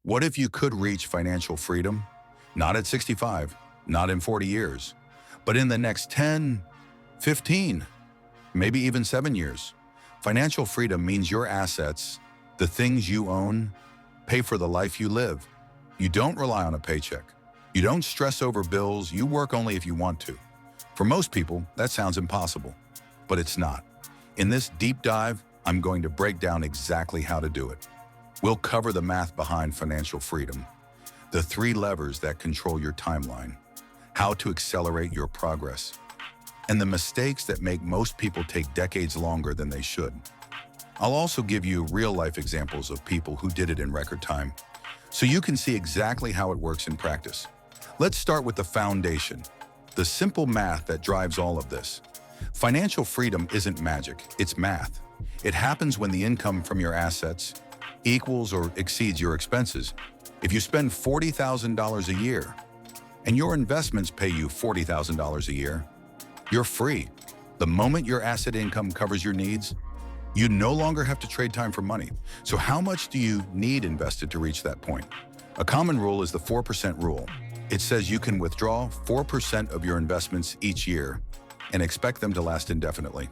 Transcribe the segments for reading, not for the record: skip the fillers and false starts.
What if you could reach financial freedom? Not at 65, not in 40 years, but in the next 10, 15, maybe even 7 years. Financial freedom means your assets, the things you own, pay for the life you live. You don't rely on a paycheck. You don't stress over bills. You work only if you want to. For most people, that sounds impossible, but it's not. In this deep dive, I'm going to break down exactly how to do it. We'll cover the math behind financial freedom, the 3 levers that control your timeline, how to accelerate your progress, and the mistakes that make most people take decades longer than they should. I'll also give you real-life examples of people who did it in record time, so you can see exactly how it works in practice. Let's start with the foundation, the simple math that drives all of this. Financial freedom isn't magic, it's math. It happens when the income from your assets equals or exceeds your expenses. If you spend $40,000 a year and your investments pay you $40,000 a year, you're free. The moment your asset income covers your needs, you no longer have to trade time for money. So how much do you need invested to reach that point? A common rule is the 4% rule. It says you can withdraw 4% of your investments each year and expect them to last indefinitely.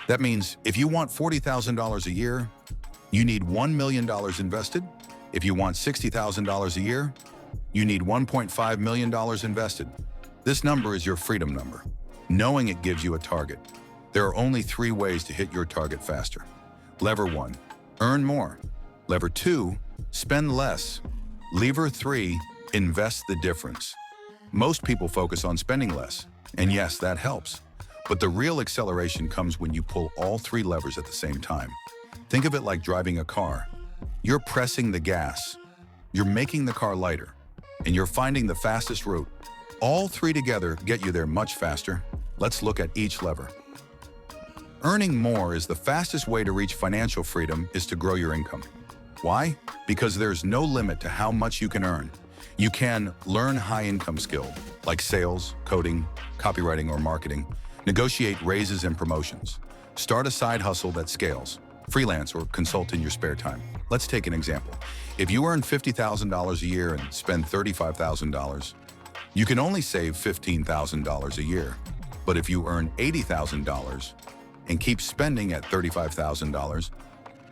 That means if you want $40,000 a year, you need $1 million invested. If you want $60,000 a year, you need $1.5 million invested. This number is your freedom number. Knowing it gives you a target. There are only 3 ways to hit your target faster. Lever 1, earn more. Lever 2, spend less. Lever 3, invest the difference. Most people focus on spending less, and yes, that helps. But the real acceleration comes when you pull all 3 levers at the same time. Think of it like driving a car. You're pressing the gas, you're making the car lighter, and you're finding the fastest route. All 3 together get you there much faster. Let's look at each lever. Earning more is the fastest way to reach financial freedom is to grow your income. Why? Because there's no limit to how much you can earn. You can learn high-income skill, like sales, coding, copywriting, or marketing, negotiate raises and promotions, start a side hustle that scales, freelance or consult in your spare time. Let's take an example. If you earn $50,000 a year and spend $35,000, you can only save $15,000 a year. But if you earn $80,000 and keep spending at $35,000,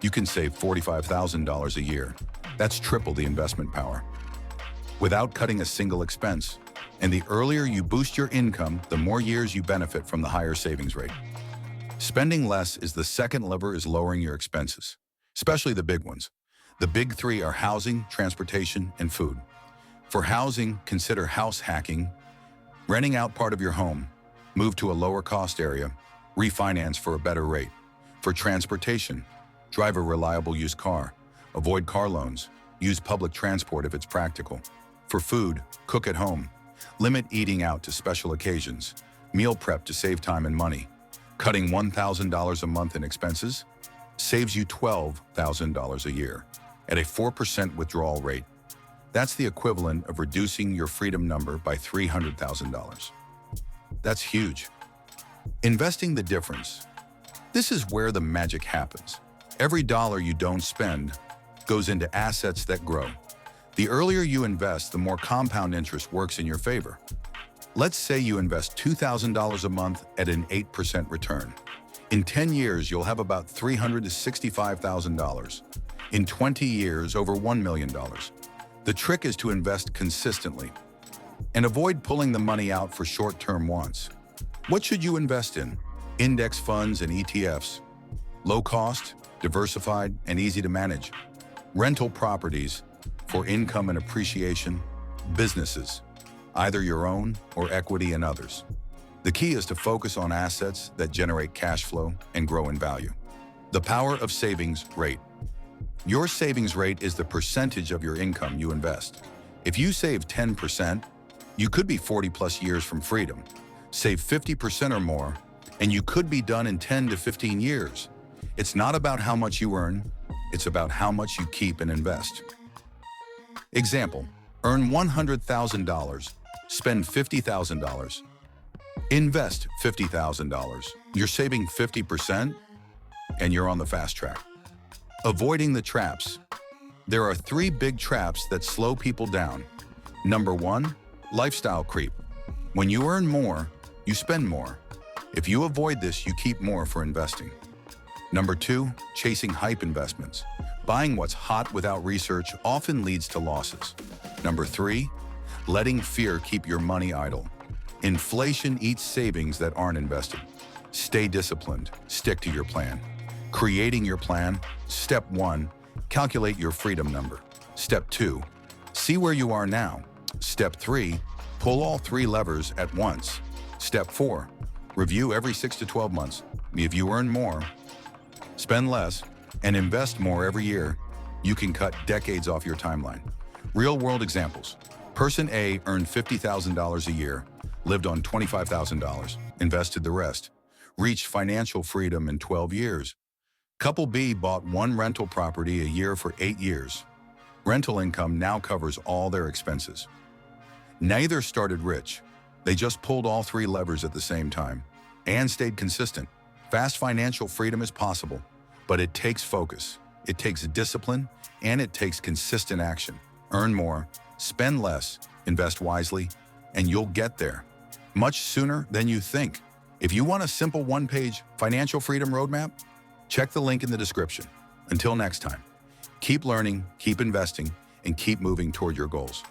you can save $45,000 a year. That's triple the investment power, without cutting a single expense. And the earlier you boost your income, the more years you benefit from the higher savings rate. Spending less is the second lever, is lowering your expenses, especially the big ones. The big 3 are housing, transportation, and food. For housing, consider house hacking, renting out part of your home, move to a lower cost area, refinance for a better rate. For transportation, drive a reliable used car, avoid car loans, use public transport if it's practical. For food, cook at home, limit eating out to special occasions, meal prep to save time and money. Cutting $1,000 a month in expenses saves you $12,000 a year at a 4% withdrawal rate. That's the equivalent of reducing your freedom number by $300,000. That's huge. Investing the difference. This is where the magic happens. Every dollar you don't spend goes into assets that grow. The earlier you invest, the more compound interest works in your favor. Let's say you invest $2,000 a month at an 8% return. In 10 years, you'll have about $365,000. In 20 years, over $1 million. The trick is to invest consistently and avoid pulling the money out for short-term wants. What should you invest in? Index funds and ETFs. Low cost, diversified, and easy to manage. Rental properties for income and appreciation. Businesses, either your own or equity in others. The key is to focus on assets that generate cash flow and grow in value. The power of savings rate. Your savings rate is the percentage of your income you invest. If you save 10%, you could be 40+ years from freedom. Save 50% or more, and you could be done in 10 to 15 years. It's not about how much you earn, it's about how much you keep and invest. Example, earn $100,000, spend $50,000. Invest $50,000. You're saving 50%, and you're on the fast track. Avoiding the traps. There are 3 big traps that slow people down. Number 1, lifestyle creep. When you earn more, you spend more. If you avoid this, you keep more for investing. Number 2, chasing hype investments. Buying what's hot without research often leads to losses. Number 3, letting fear keep your money idle. Inflation eats savings that aren't invested. Stay disciplined. Stick to your plan. Creating your plan. Step 1, calculate your freedom number. Step 2, see where you are now. Step 3, pull all 3 levers at once. Step 4, review every 6 to 12 months. If you earn more, spend less, and invest more every year, you can cut decades off your timeline. Real-world examples. Person A earned $50,000 a year, lived on $25,000, invested the rest, reached financial freedom in 12 years. Couple B bought 1 rental property a year for 8 years. Rental income now covers all their expenses. Neither started rich. They just pulled all 3 levers at the same time and stayed consistent. Fast financial freedom is possible, but it takes focus, it takes discipline, and it takes consistent action. Earn more, spend less, invest wisely, and you'll get there much sooner than you think. If you want a simple 1-page financial freedom roadmap, check the link in the description. Until next time, keep learning, keep investing, and keep moving toward your goals.